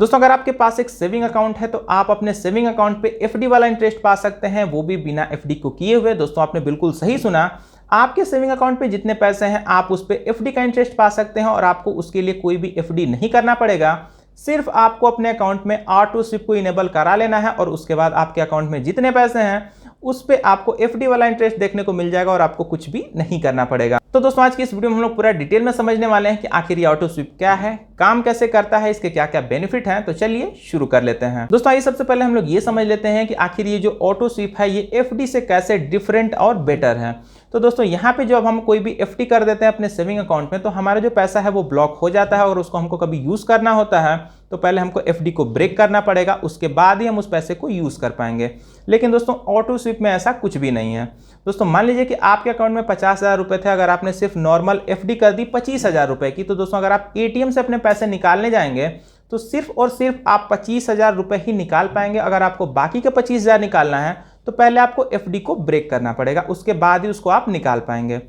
दोस्तों अगर आपके पास एक सेविंग अकाउंट है तो आप अपने सेविंग अकाउंट पे एफडी वाला इंटरेस्ट पा सकते हैं, वो भी बिना एफडी को किए हुए। दोस्तों आपने बिल्कुल सही सुना, आपके सेविंग अकाउंट पे जितने पैसे हैं आप उस पे एफडी का इंटरेस्ट पा सकते हैं और आपको उसके लिए कोई भी एफडी नहीं करना पड़ेगा। सिर्फ आपको अपने अकाउंट में ऑटो स्वीप को इनेबल करा लेना है और उसके बाद आपके अकाउंट में जितने पैसे हैं उस पे आपको एफडी वाला इंटरेस्ट देखने को मिल जाएगा और आपको कुछ भी नहीं करना पड़ेगा। तो दोस्तों आज की इस वीडियो में हम लोग पूरा डिटेल में समझने वाले हैं कि आखिर ये ऑटो स्वीप क्या है, काम कैसे करता है, इसके क्या क्या बेनिफिट हैं। तो चलिए शुरू कर लेते हैं। दोस्तों आइए सबसे पहले हम लोग ये समझ लेते हैं कि आखिर ये जो ऑटो स्वीप है ये एफडी से कैसे डिफरेंट और बेटर है। तो दोस्तों यहाँ पे जब हम कोई भी एफडी कर देते हैं अपने सेविंग अकाउंट में तो हमारा जो पैसा है वो ब्लॉक हो जाता है और उसको हमको कभी यूज करना होता है तो पहले हमको एफडी को ब्रेक करना पड़ेगा, उसके बाद ही हम उस पैसे को यूज कर पाएंगे। लेकिन दोस्तों ऑटो स्वीप में ऐसा कुछ भी नहीं है। दोस्तों मान लीजिए कि आपके अकाउंट में 50,000 रुपए थे, अगर आपने सिर्फ नॉर्मल एफडी कर दी 25,000 रुपए की, तो दोस्तों अगर आप एटीएम से अपने पैसे निकालने जाएंगे तो सिर्फ और सिर्फ आप 25,000 रुपए ही निकाल पाएंगे। अगर आपको बाकी के 25,000 निकालना है तो पहले आपको एफडी को ब्रेक करना पड़ेगा, उसके बाद ही उसको आप निकाल पाएंगे।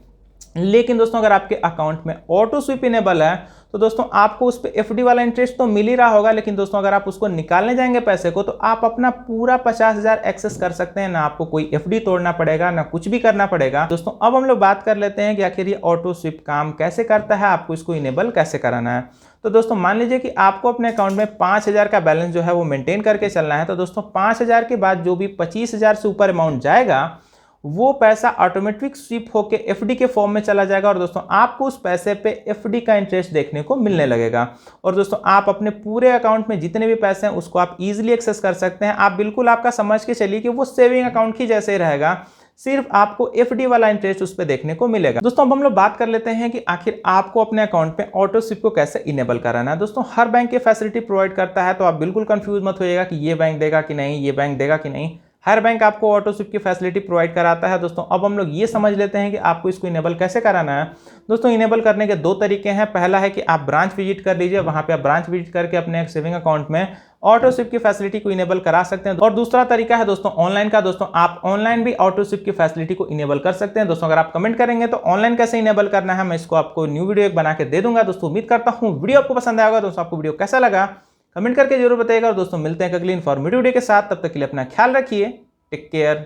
लेकिन दोस्तों अगर आपके अकाउंट में ऑटो स्वीप इनेबल है तो दोस्तों आपको उस पर एफडी वाला इंटरेस्ट तो मिल ही रहा होगा, लेकिन दोस्तों अगर आप उसको निकालने जाएंगे पैसे को तो आप अपना पूरा 50,000 एक्सेस कर सकते हैं, ना आपको कोई एफडी तोड़ना पड़ेगा ना कुछ भी करना पड़ेगा। दोस्तों अब हम लोग बात कर लेते हैं कि आखिर ये ऑटो स्वीप काम कैसे करता है, आपको इसको इनेबल कैसे कराना है। तो दोस्तों मान लीजिए कि आपको अपने अकाउंट में 5,000 का बैलेंस जो है वो मेंटेन करके चलना है। तो दोस्तों 5,000 के बाद जो भी 25,000 से ऊपर अमाउंट जाएगा वो पैसा ऑटोमेटिक स्वीप होके एफडी के फॉर्म में चला जाएगा और दोस्तों आपको उस पैसे पे एफडी का इंटरेस्ट देखने को मिलने लगेगा। और दोस्तों आप अपने पूरे अकाउंट में जितने भी पैसे हैं उसको आप इजीली एक्सेस कर सकते हैं। आप बिल्कुल आपका समझ के चलिए कि वो सेविंग अकाउंट की जैसे ही रहेगा, सिर्फ आपको एफडी वाला इंटरेस्ट उस पर देखने को मिलेगा। दोस्तों अब हम लोग बात कर लेते हैं कि आखिर आपको अपने अकाउंट में ऑटो स्वीप को कैसे इनेबल कराना है। दोस्तों हर बैंक ये फैसिलिटी प्रोवाइड करता है, तो आप बिल्कुल कंफ्यूज मत होइएगा कि ये बैंक देगा कि नहीं, ये बैंक देगा कि नहीं। हर बैंक आपको ऑटो स्वीप की फैसिलिटी प्रोवाइड कराता है। दोस्तों अब हम लोग ये समझ लेते हैं कि आपको इसको इनेबल कैसे कराना है। दोस्तों इनेबल करने के दो तरीके हैं। पहला है कि आप ब्रांच विजिट कर लीजिए, वहां पे आप ब्रांच विजिट करके अपने सेविंग अकाउंट में ऑटो स्वीप की फैसिलिटी को इनेबल करा सकते हैं। और दूसरा तरीका है दोस्तों ऑनलाइन का। दोस्तों आप ऑनलाइन भी ऑटो स्वीप की फैसिलिटी को इनेबल कर सकते हैं। दोस्तों अगर आप कमेंट करेंगे तो ऑनलाइन कैसे इनेबल करना है मैं इसको आपको न्यू वीडियो एक बना के दे दूंगा। दोस्तों उम्मीद करता हूँ वीडियो आपको पसंद आएगा। दोस्तों आपको वीडियो कैसा लगा कमेंट करके जरूर बताइएगा। और दोस्तों मिलते हैं अगली इन्फॉर्मेटिव वीडियो के साथ, तब तक के लिए अपना ख्याल रखिए। Take care.